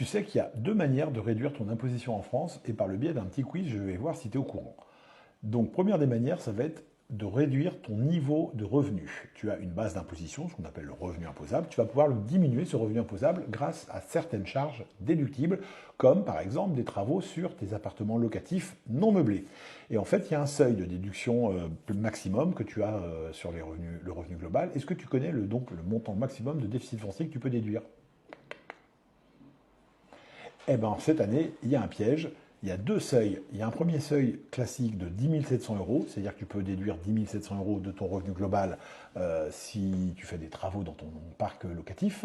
Tu sais qu'il y a deux manières de réduire ton imposition en France et par le biais d'un petit quiz, je vais voir si tu es au courant. Donc, première des manières, ça va être de réduire ton niveau de revenu. Tu as une base d'imposition, ce qu'on appelle le revenu imposable. Tu vas pouvoir le diminuer, ce revenu imposable, grâce à certaines charges déductibles, comme par exemple des travaux sur tes appartements locatifs non meublés. Et en fait, il y a un seuil de déduction maximum que tu as sur le revenu global. Est-ce que tu connais donc le montant maximum de déficit foncier que tu peux déduire? Eh bien, cette année, il y a un piège. Il y a deux seuils. Il y a un premier seuil classique de 10 700 euros, c'est-à-dire que tu peux déduire 10 700 euros de ton revenu global si tu fais des travaux dans ton parc locatif.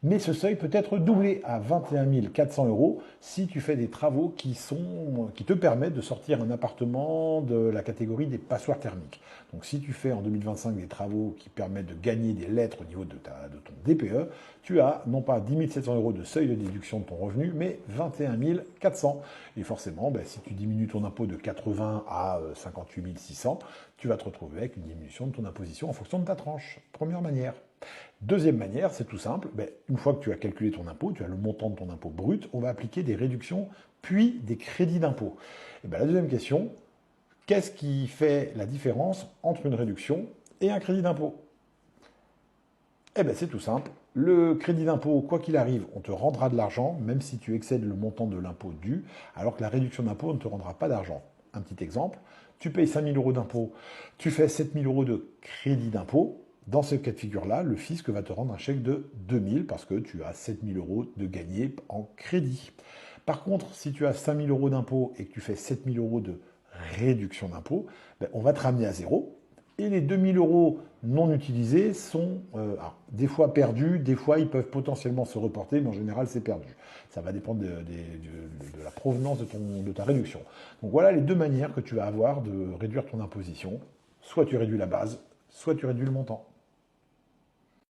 Mais ce seuil peut être doublé à 21 400 euros si tu fais des travaux qui te permettent de sortir un appartement de la catégorie des passoires thermiques. Donc si tu fais en 2025 des travaux qui permettent de gagner des lettres au niveau de ton DPE, tu as non pas 10 700 euros de seuil de déduction de ton revenu, mais 21 400. Et forcément, si tu diminues ton impôt de 80 à 58 600, tu vas te retrouver avec une diminution de ton imposition en fonction de ta tranche. Première manière. Deuxième manière, c'est tout simple. Une fois que tu as calculé ton impôt, tu as le montant de ton impôt brut, on va appliquer des réductions puis des crédits d'impôt. Et la deuxième question, qu'est-ce qui fait la différence entre une réduction et un crédit d'impôt? C'est tout simple. Le crédit d'impôt, quoi qu'il arrive, on te rendra de l'argent, même si tu excèdes le montant de l'impôt dû, alors que la réduction d'impôt ne te rendra pas d'argent. Un petit exemple, tu payes 5 000 euros d'impôt, tu fais 7 000 euros de crédit d'impôt. Dans ce cas de figure-là, le fisc va te rendre un chèque de 2 000 parce que tu as 7 000 euros de gagné en crédit. Par contre, si tu as 5 000 euros d'impôt et que tu fais 7 000 euros de réduction d'impôt, on va te ramener à zéro. Et les 2 000 euros non utilisés sont des fois perdus, des fois ils peuvent potentiellement se reporter, mais en général c'est perdu. Ça va dépendre de la provenance de ta réduction. Donc voilà les deux manières que tu vas avoir de réduire ton imposition. Soit tu réduis la base, soit tu réduis le montant.